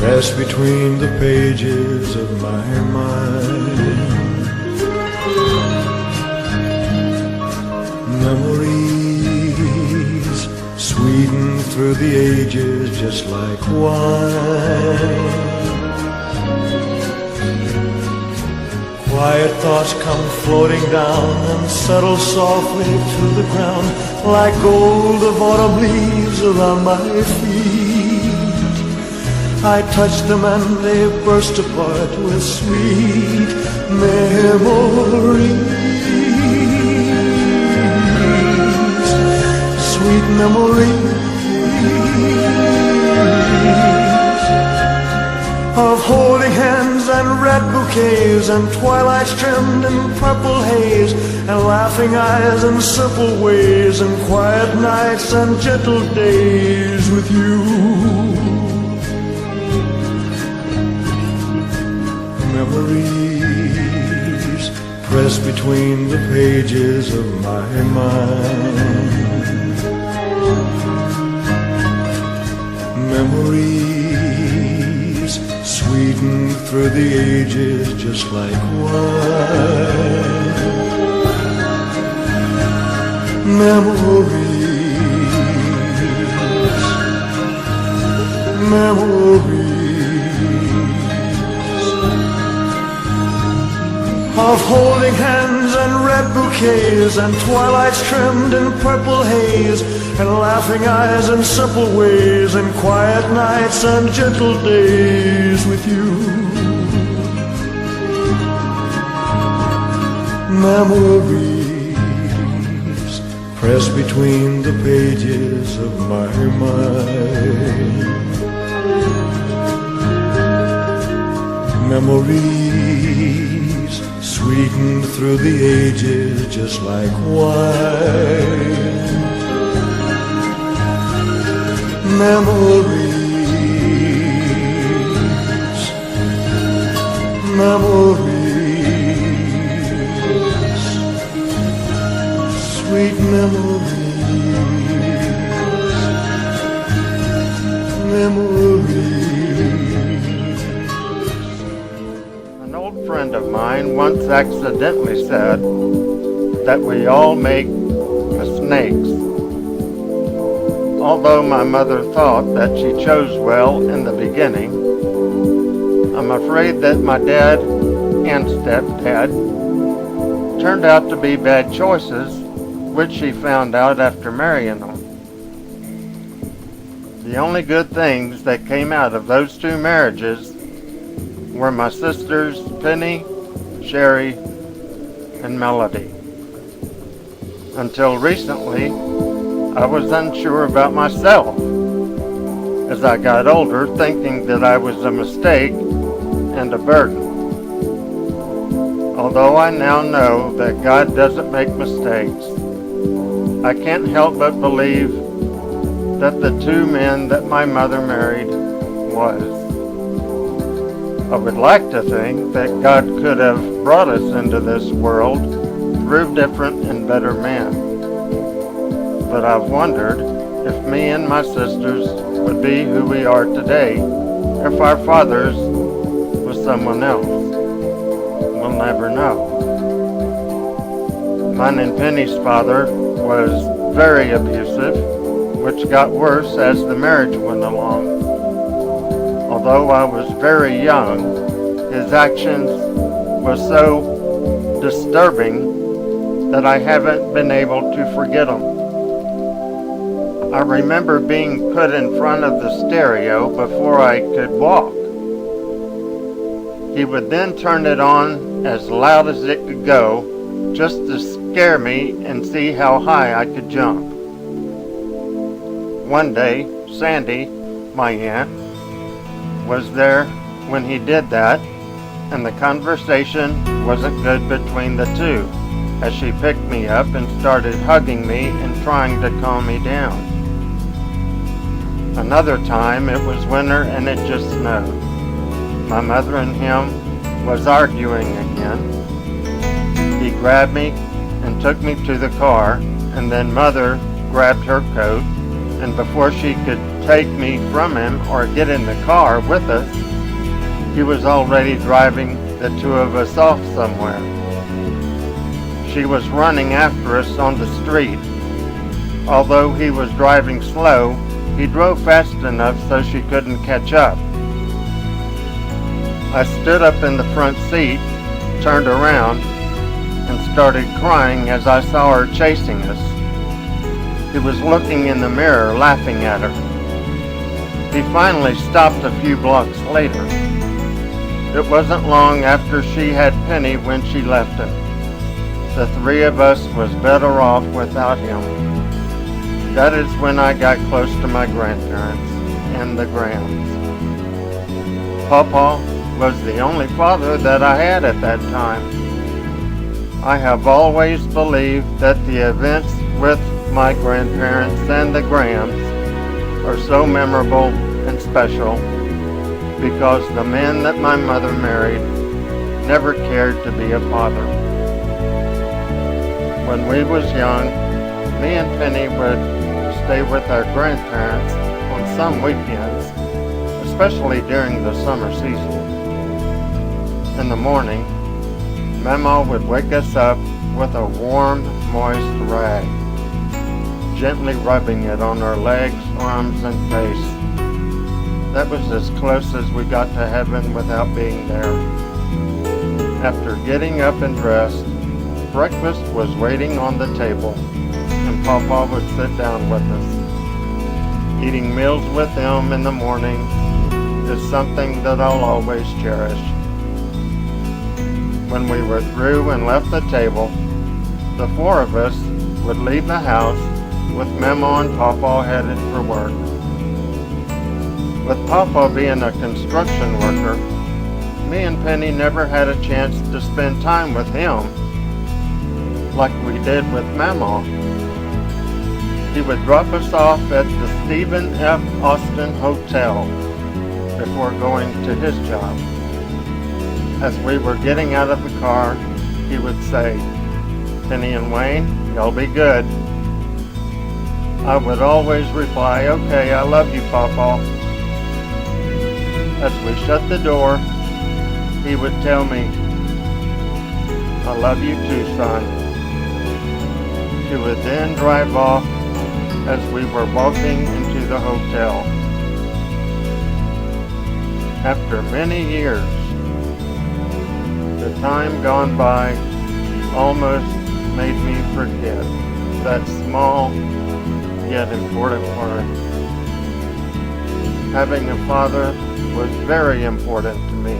press between the pages of my mind. Memories sweeten through the ages just like wine. Quiet thoughts come floating down and settle softly to the ground like gold of autumn leaves around my feet. I touch them and they burst apart with sweet memories. Sweet memories of holding hands and red bouquets and twilights trimmed in purple haze and laughing eyes and simple ways and quiet nights and gentle days with you. Memories press between the pages of my mind. Memories sweeten through the ages just like wine. Memories of holding hands and red bouquets and twilights trimmed in purple haze and laughing eyes and simple ways and quiet nights and gentle days with you. Memories press between the pages of my mind. Memories sweeten through the ages just like wine. Memories, memories, sweet memories, memories. An old friend of mine once accidentally said that we all make mistakes. Although my mother thought that she chose well in the beginning, I'm afraid that my dad and stepdad turned out to be bad choices, which she found out after marrying them. The only good things that came out of those two marriages were my sisters Penny, Sherry, and Melody. Until recently, I was unsure about myself as I got older, thinking that I was a mistake and a burden. Although I now know that God doesn't make mistakes, I can't help but believe that the two men that my mother married was. I would like to think that God could have brought us into this world through different and better men. But I've wondered if me and my sisters would be who we are today if our fathers was someone else. We'll never know. Mine and Penny's father was very abusive, which got worse as the marriage went along. Although I was very young, his actions were so disturbing that I haven't been able to forget them. I remember being put in front of the stereo before I could walk. He would then turn it on as loud as it could go, just to scare me and see how high I could jump. One day, Sandy, my aunt, was there when he did that, and the conversation wasn't good between the two, as she picked me up and started hugging me and trying to calm me down. Another time, it was winter and it just snowed. My mother and him was arguing again. He grabbed me and took me to the car, and then Mother grabbed her coat, and before she could take me from him or get in the car with us, he was already driving the two of us off somewhere. She was running after us on the street. Although he was driving slow, he drove fast enough so she couldn't catch up. I stood up in the front seat, turned around, and started crying as I saw her chasing us. He was looking in the mirror, laughing at her. He finally stopped a few blocks later. It wasn't long after she had Penny when she left him. The three of us was better off without him. That is when I got close to my grandparents and the Grahams. Pawpaw was the only father that I had at that time. I have always believed that the events with my grandparents and the Grahams are so memorable and special because the man that my mother married never cared to be a father. When we was young, me and Penny would stay with our grandparents on some weekends, especially during the summer season. In the morning, Mama would wake us up with a warm, moist rag, gently rubbing it on our legs, arms, and face. That was as close as we got to heaven without being there. After getting up and dressed, breakfast was waiting on the table, and Pawpaw would sit down with us. Eating meals with him in the morning is something that I'll always cherish. When we were through and left the table, the four of us would leave the house with Mama and Pawpaw headed for work. With Pawpaw being a construction worker, me and Penny never had a chance to spend time with him like we did with Mama. He would drop us off at the Stephen F. Austin Hotel before going to his job. As we were getting out of the car, he would say, "Penny and Wayne, y'all be good." I would always reply, "Okay, I love you, Pawpaw." As we shut the door, he would tell me, "I love you too, son." He would then drive off as we were walking into the hotel. After many years, the time gone by almost made me forget that small yet important part. Having a father was very important to me.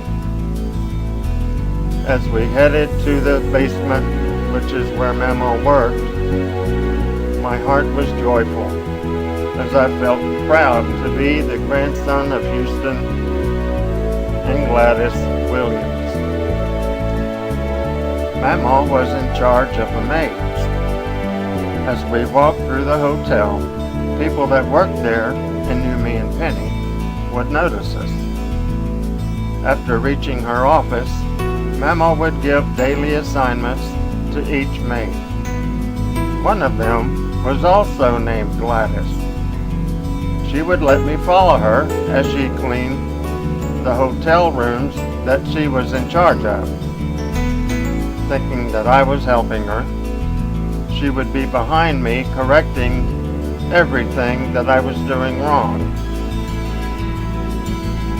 As we headed to the basement, which is where Mama worked, my heart was joyful as I felt proud to be the grandson of Houston and Gladys Williams. Mama was in charge of the maids. As we walked through the hotel, people that worked there and knew me and Penny would notice us. After reaching her office, Mama would give daily assignments to each maid. One of them was also named Gladys. She would let me follow her as she cleaned the hotel rooms that she was in charge of. Thinking that I was helping her, she would be behind me correcting everything that I was doing wrong.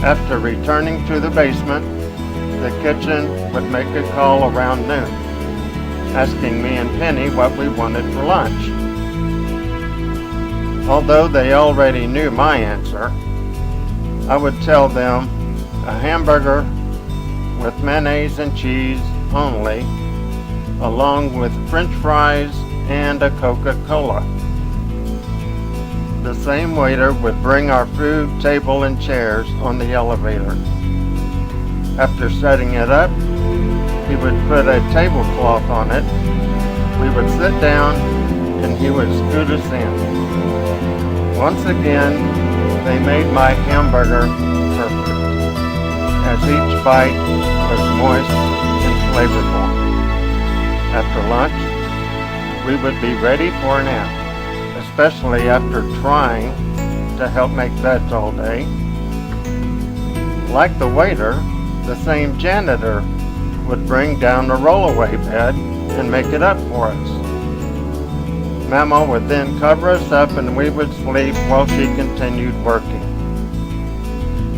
After returning to the basement, the kitchen would make a call around noon, asking me and Penny what we wanted for lunch. Although they already knew my answer, I would tell them a hamburger with mayonnaise and cheese only, along with French fries and a Coca-Cola. The same waiter would bring our food, table, and chairs on the elevator. After setting it up, he would put a tablecloth on it. We would sit down and he would scoot us in. Once again, they made my hamburger perfect, as each bite was moist and flavorful. After lunch, we would be ready for a nap, especially after trying to to help make beds all day. Like the waiter, the same janitor would bring down a rollaway bed and make it up for us. Mama would then cover us up and we would sleep while she continued working.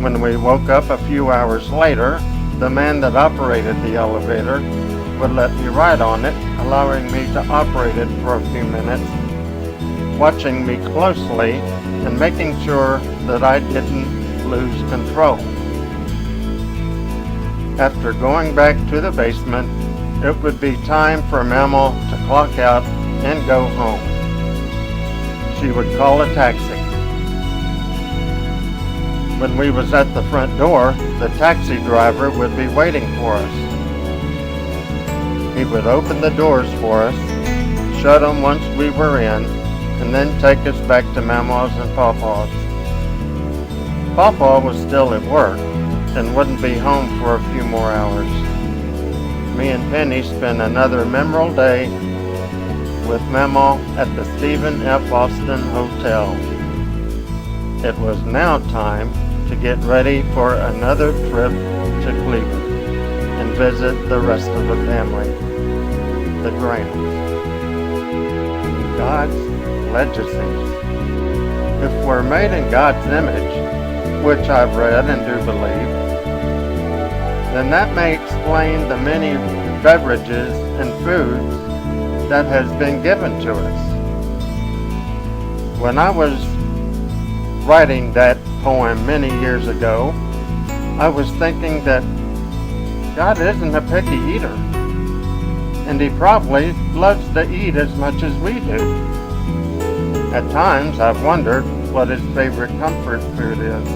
When we woke up a few hours later, the man that operated the elevator would let me ride on it, allowing me to operate it for a few minutes, watching me closely and making sure that I didn't lose control. After going back to the basement, it would be time for Mama to clock out and go home. She would call a taxi. When we was at the front door, the taxi driver would be waiting for us. He would open the doors for us, shut them once we were in, and then take us back to Mama's and Papa's. Papa was still at work and wouldn't be home for a few more hours. Me and Penny spent another memorable day with Mama at the Stephen F. Austin Hotel. It was now time to get ready for another trip to Cleveland and visit the rest of the family, the Grahams. God's legacies. If we're made in God's image, which I've read and do believe, then that may explain the many beverages and foods that has been given to us. When I was writing that poem many years ago, I was thinking that God isn't a picky eater, and He probably loves to eat as much as we do. At times I've wondered what His favorite comfort food is.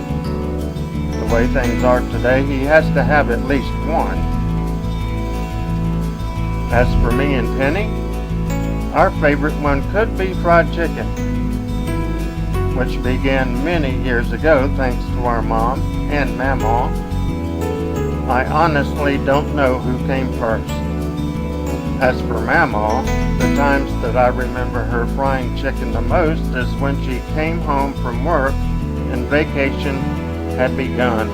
The way things are today, He has to have at least one. As for me and Penny, our favorite one could be fried chicken, which began many years ago thanks to our mom and Mama. I honestly don't know who came first. As for Mama, the times that I remember her frying chicken the most is when she came home from work and vacation had begun.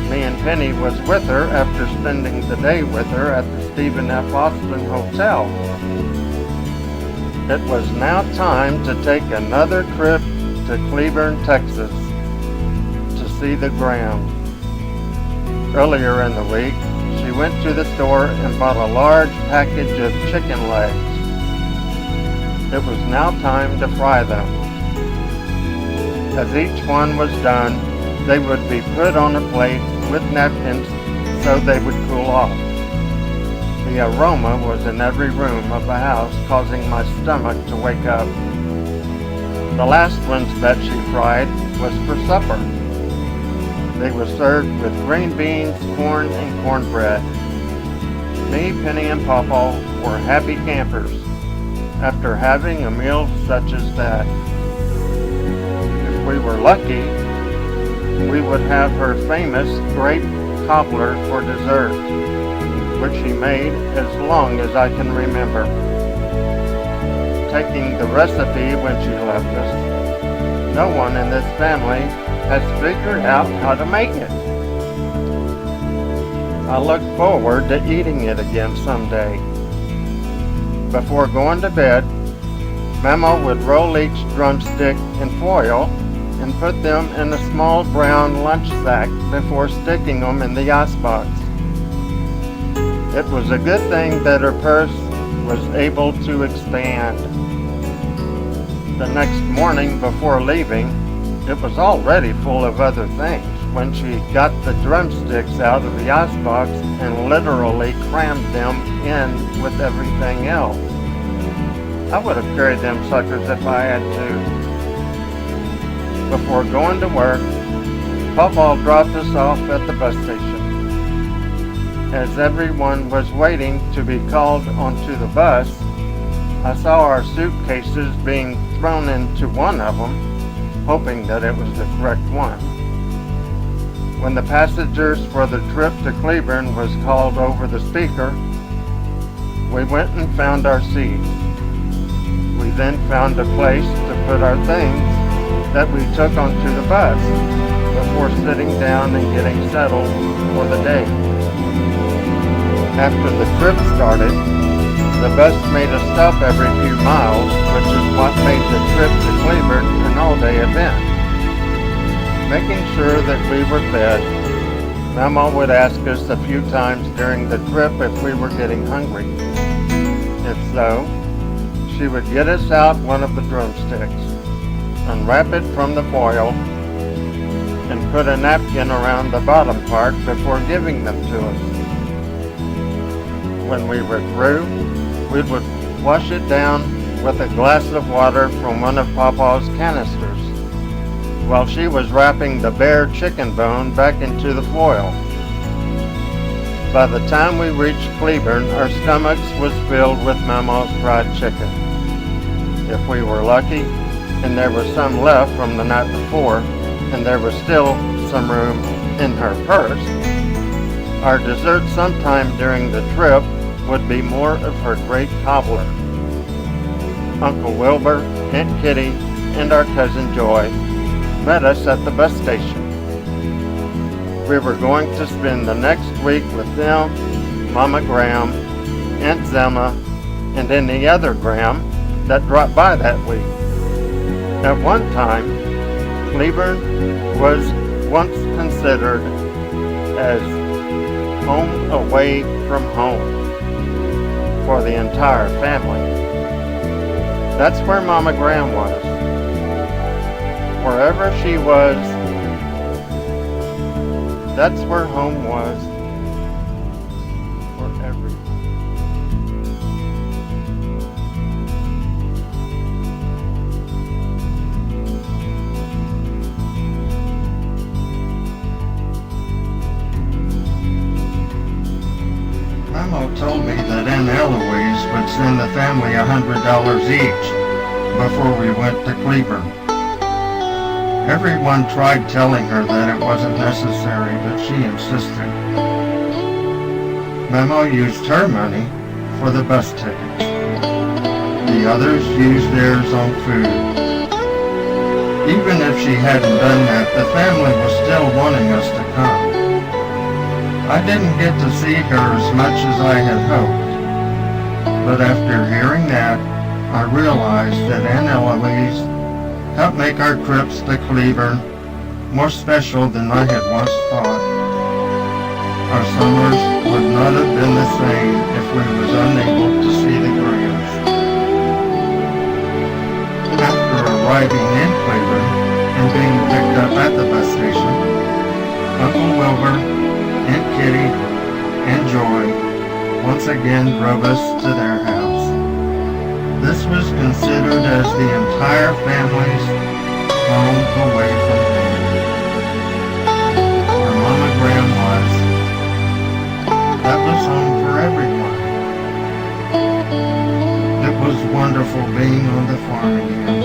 Me and Penny was with her after spending the day with her at the Stephen F. Austin Hotel. It was now time to take another trip to Cleburne, Texas to see the Grahams. Earlier in the week, she went to the store and bought a large package of chicken legs. It was now time to fry them. As each one was done, they would be put on a plate with napkins so they would cool off. The aroma was in every room of the house, causing my stomach to wake up. The last ones that she fried was for supper. They were served with green beans, corn, and cornbread. Me, Penny, and Papa were happy campers after having a meal such as that. If we were lucky, we would have her famous grape cobbler for dessert, which she made as long as I can remember, taking the recipe when she left us. No one in this family has figured out how to make it. I look forward to eating it again someday. Before going to bed, Mama would roll each drumstick in foil and put them in a small brown lunch sack before sticking them in the icebox. It was a good thing that her purse was able to expand. The next morning before leaving, it was already full of other things when she got the drumsticks out of the icebox and literally crammed them in with everything else. I would have carried them suckers if I had to. Before going to work, Papa dropped us off at the bus station. As everyone was waiting to be called onto the bus, I saw our suitcases being thrown into one of them, hoping that it was the correct one. When the passengers for the trip to Cleburne was called over the speaker, we went and found our seats. We then found a place to put our things that we took onto the bus before sitting down and getting settled for the day. After the trip started, the bus made a stop every few miles, which is what made the trip to Cleburne an all-day event. Making sure that we were fed, Mama would ask us a few times during the trip if we were getting hungry. If so, she would get us out one of the drumsticks, unwrap it from the foil, and put a napkin around the bottom part before giving them to us. When we were through, we would wash it down with a glass of water from one of Papa's canisters, while she was wrapping the bare chicken bone back into the foil. By the time we reached Cleburne, our stomachs was filled with Mama's fried chicken. If we were lucky, and there was some left from the night before, and there was still some room in her purse, our dessert sometime during the trip would be more of her great cobbler. Uncle Wilbur, Aunt Kitty, and our cousin Joy met us at the bus station. We were going to spend the next week with them, Mama Graham, Aunt Zelma, and any other Graham that dropped by that week. At one time, Cleburne was once considered as home away from home for the entire family. That's where Mama Graham was. Wherever she was, that's where home was for everyone. Mama told me that Aunt Eloise would send the family $100 each before we went to Cleburne. Everyone tried telling her that it wasn't necessary, but she insisted. Mama used her money for the bus tickets. The others used theirs on food. Even if she hadn't done that, the family was still wanting us to come. I didn't get to see her as much as I had hoped, but after hearing that, I realized that Aunt Eloise helped make our trips to Cleburne more special than I had once thought. Our summers would not have been the same if we was unable to see the Grahams. After arriving in Cleburne and being picked up at the bus station, Uncle Wilbur, Aunt Kitty, and Joy once again drove us to their house. This was considered as the entire family's home away from home. Where Mama Graham was, that was home for everyone. It was wonderful being on the farm again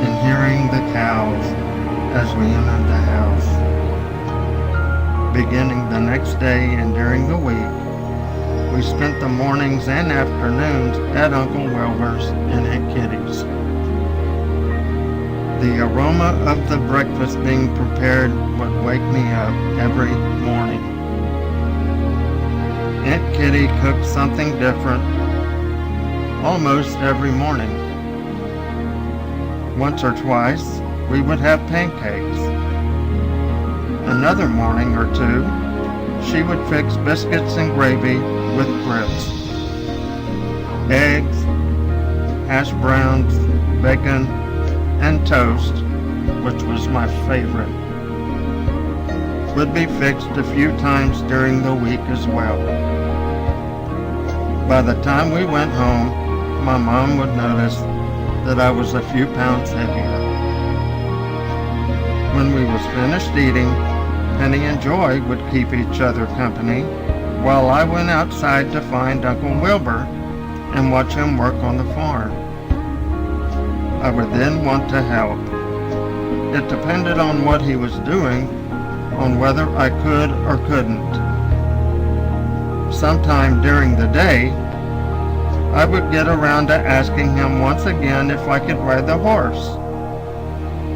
and hearing the cows as we entered the house. Beginning the next day and during the week, we spent the mornings and afternoons at Uncle Wilbur's and Aunt Kitty's. The aroma of the breakfast being prepared would wake me up every morning. Aunt Kitty cooked something different almost every morning. Once or twice, we would have pancakes. Another morning or two, she would fix biscuits and gravy with grits, eggs, hash browns, bacon, and toast, which was my favorite, would be fixed a few times during the week as well. By the time we went home, my mom would notice that I was a few pounds heavier. When we was finished eating, Penny and Joy would keep each other company while I went outside to find Uncle Wilbur and watch him work on the farm. I would then want to help. It depended on what he was doing, on whether I could or couldn't. Sometime during the day, I would get around to asking him once again if I could ride the horse.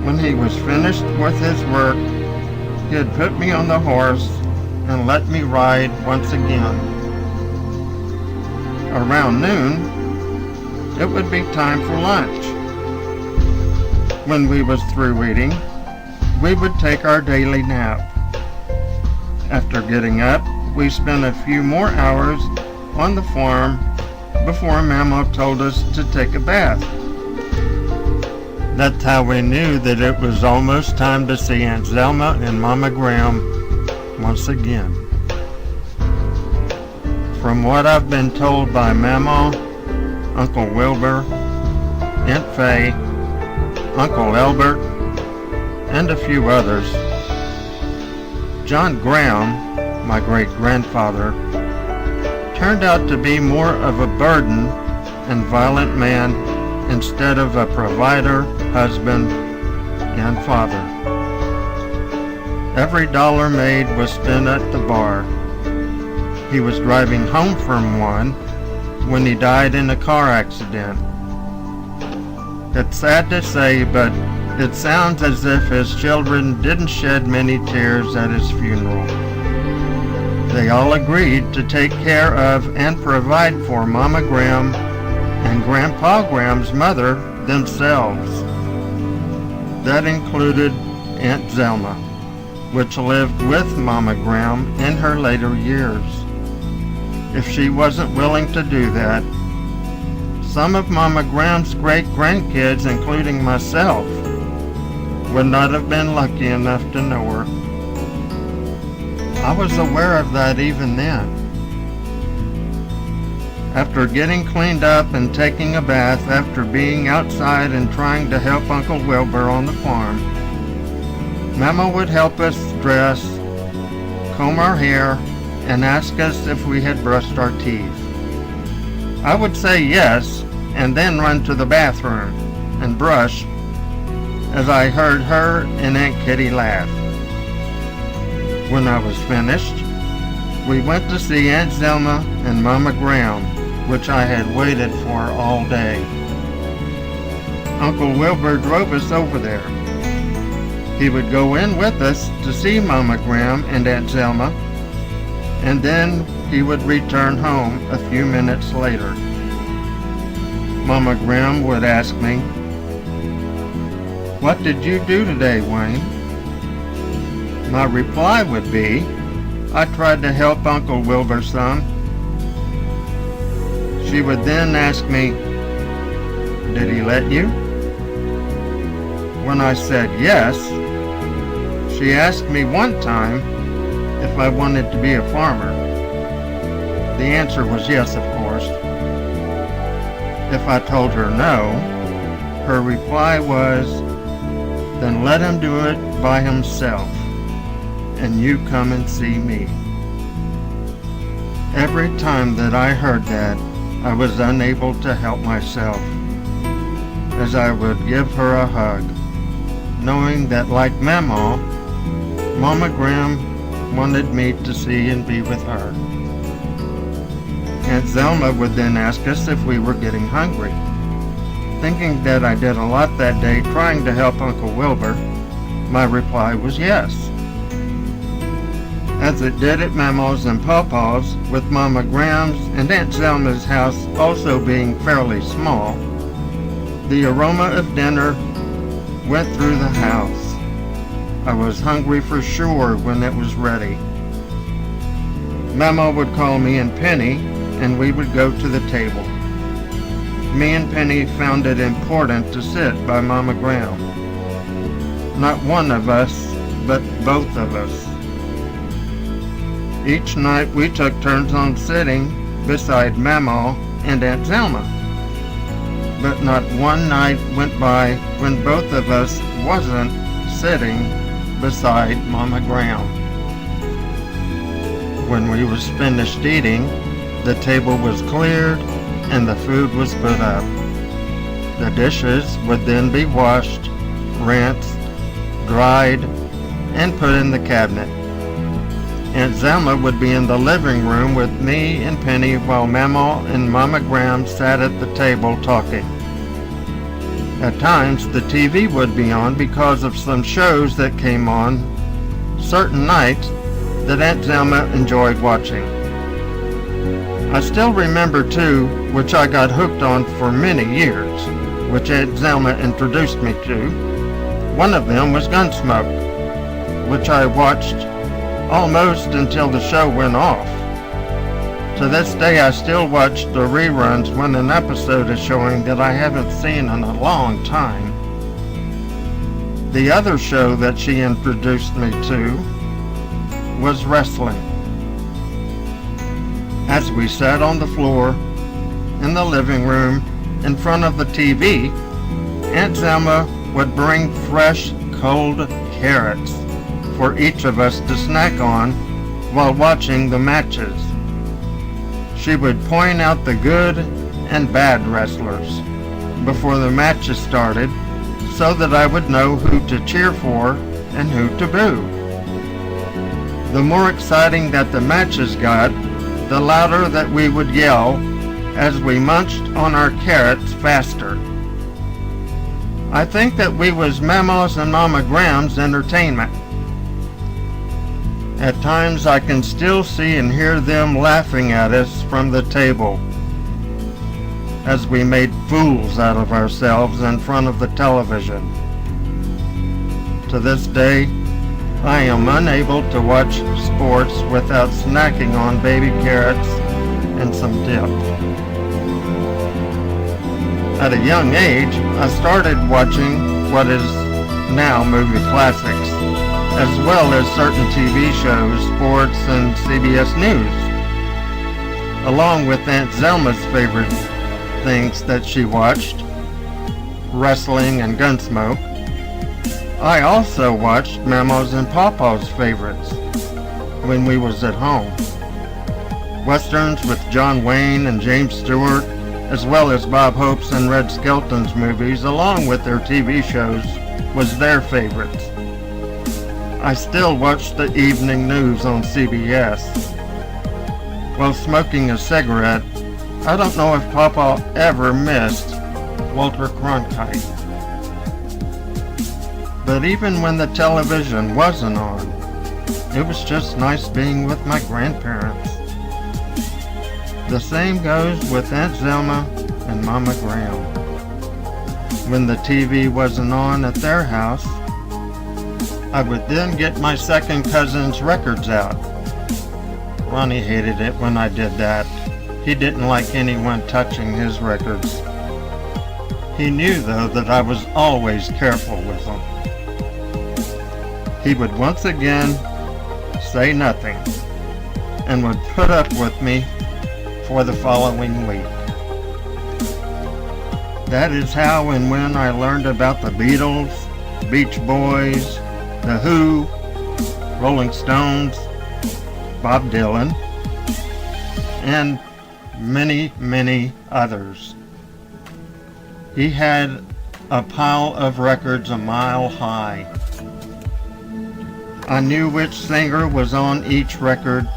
When he was finished with his work, he'd put me on the horse and let me ride once again. Around noon, it would be time for lunch. When we was through eating, we would take our daily nap. After getting up, we spent a few more hours on the farm before Mama told us to take a bath. That's how we knew that it was almost time to see Aunt Zelma and Mama Graham once again. From what I've been told by Mama, Uncle Wilbur, Aunt Fay, Uncle Albert, and a few others, John Graham, my great-grandfather, turned out to be more of a burden and violent man instead of a provider, husband, and father. Every dollar made was spent at the bar. He was driving home from one when he died in a car accident. It's sad to say, but it sounds as if his children didn't shed many tears at his funeral. They all agreed to take care of and provide for Mama Graham and Grandpa Graham's mother themselves. That included Aunt Zelma, which lived with Mama Graham in her later years. If she wasn't willing to do that, some of Mama Graham's great-grandkids, including myself, would not have been lucky enough to know her. I was aware of that even then. After getting cleaned up and taking a bath after being outside and trying to help Uncle Wilbur on the farm, Mama would help us dress, comb our hair, and ask us if we had brushed our teeth. I would say yes, and then run to the bathroom and brush as I heard her and Aunt Kitty laugh. When I was finished, we went to see Aunt Zelma and Mama Graham, which I had waited for all day. Uncle Wilbur drove us over there. He would go in with us to see Mama Graham and Aunt Zelma, and then he would return home a few minutes later. Mama Graham would ask me, "What did you do today, Wayne?" My reply would be, "I tried to help Uncle Wilbur some." She would then ask me, "Did he let you?" When I said yes, she asked me one time if I wanted to be a farmer. The answer was yes, of course. If I told her no, her reply was, "Then let him do it by himself, and you come and see me." Every time that I heard that, I was unable to help myself, as I would give her a hug, knowing that like Mama, Mama Graham wanted me to see and be with her. Aunt Zelma would then ask us if we were getting hungry. Thinking that I did a lot that day trying to help Uncle Wilbur, my reply was yes. As it did at Mama's and Papa's, with Mama Graham's and Aunt Zelma's house also being fairly small, the aroma of dinner went through the house. I was hungry for sure when it was ready. Mama would call me and Penny, and we would go to the table. Me and Penny found it important to sit by Mama Graham. Not one of us, but both of us. Each night we took turns on sitting beside Mama and Aunt Zelma. But not one night went by when both of us wasn't sitting beside Mama Graham. When we was finished eating, the table was cleared and the food was put up. The dishes would then be washed, rinsed, dried, and put in the cabinet. Aunt Zelma would be in the living room with me and Penny while Mama and Mama Graham sat at the table talking. At times, the TV would be on because of some shows that came on certain nights that Aunt Zelma enjoyed watching. I still remember two which I got hooked on for many years, which Aunt Zelma introduced me to. One of them was Gunsmoke, which I watched almost until the show went off. To this day, I still watch the reruns when an episode is showing that I haven't seen in a long time. The other show that she introduced me to was wrestling. As we sat on the floor in the living room in front of the TV, Aunt Zelma would bring fresh, cold carrots for each of us to snack on while watching the matches. She would point out the good and bad wrestlers before the matches started so that I would know who to cheer for and who to boo. The more exciting that the matches got, the louder that we would yell as we munched on our carrots faster. I think that we was Mama's and Mama Graham's entertainment. At times I can still see and hear them laughing at us from the table as we made fools out of ourselves in front of the television. To this day, I am unable to watch sports without snacking on baby carrots and some dip. At a young age, I started watching what is now movie classics, as well as certain TV shows, sports, and CBS News. Along with Aunt Zelma's favorite things that she watched, wrestling and Gunsmoke, I also watched Mama's and Papa's favorites when we was at home. Westerns with John Wayne and James Stewart, as well as Bob Hope's and Red Skelton's movies, along with their TV shows, was their favorites. I still watch the evening news on CBS. While smoking a cigarette, I don't know if Papa ever missed Walter Cronkite. But even when the television wasn't on, it was just nice being with my grandparents. The same goes with Aunt Zelma and Mama Graham. When the TV wasn't on at their house, I would then get my second cousin's records out. Ronnie hated it when I did that. He didn't like anyone touching his records. He knew, though, that I was always careful with them. He would once again say nothing and would put up with me for the following week. That is how and when I learned about the Beatles, Beach Boys, The Who, Rolling Stones, Bob Dylan, and many, many others. He had a pile of records a mile high. I knew which singer was on each record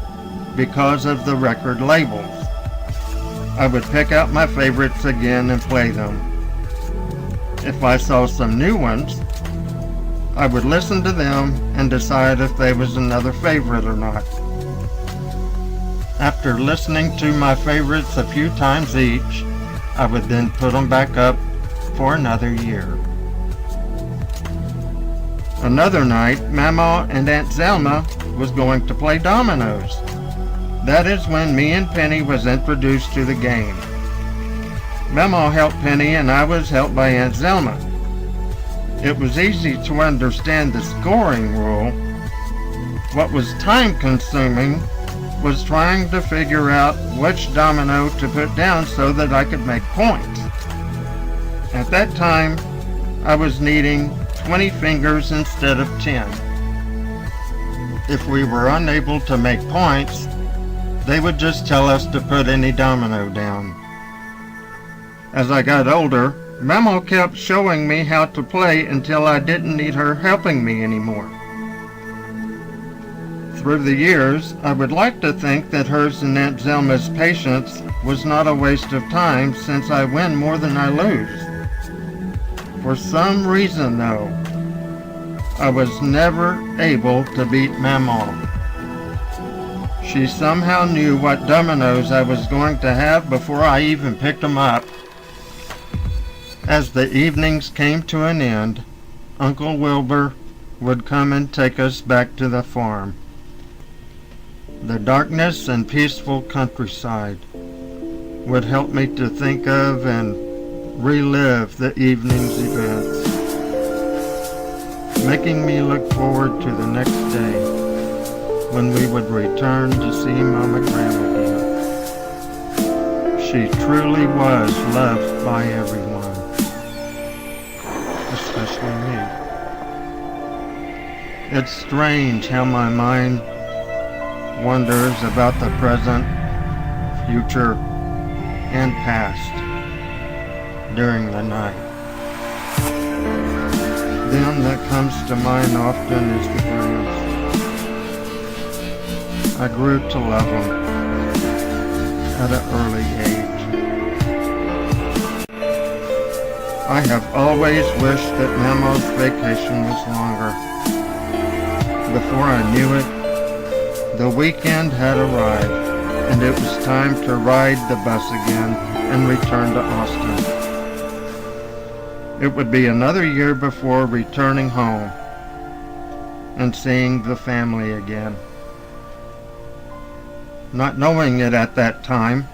because of the record labels. I would pick out my favorites again and play them. If I saw some new ones, I would listen to them and decide if they was another favorite or not. After listening to my favorites a few times each, I would then put them back up for another year. Another night, Mama and Aunt Zelma was going to play dominoes. That is when me and Penny was introduced to the game. Mama helped Penny and I was helped by Aunt Zelma. It was easy to understand the scoring rule. What was time-consuming was trying to figure out which domino to put down so that I could make points. At that time, I was needing 20 fingers instead of 10. If we were unable to make points, they would just tell us to put any domino down. As I got older, Mama kept showing me how to play until I didn't need her helping me anymore. Through the years, I would like to think that hers and Aunt Zelma's patience was not a waste of time since I win more than I lose. For some reason, though, I was never able to beat Mama. She somehow knew what dominoes I was going to have before I even picked them up. As the evenings came to an end, Uncle Wilbur would come and take us back to the farm. The darkness and peaceful countryside would help me to think of and relive the evening's events, making me look forward to the next day when we would return to see Mama Graham again. She truly was loved by everyone, especially me. It's strange how my mind wonders about the present, future, and past during the night. Them that comes to mind often is the Grahams. I grew to love them at an early age. I have always wished that Mama's vacation was longer. Before I knew it, the weekend had arrived, and it was time to ride the bus again and return to Austin. It would be another year before returning home and seeing the family again. Not knowing it at that time,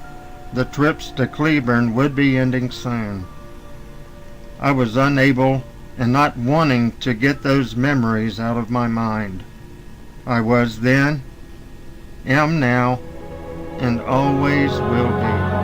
the trips to Cleburne would be ending soon. I was unable and not wanting to get those memories out of my mind. I was then, am now, and always will be.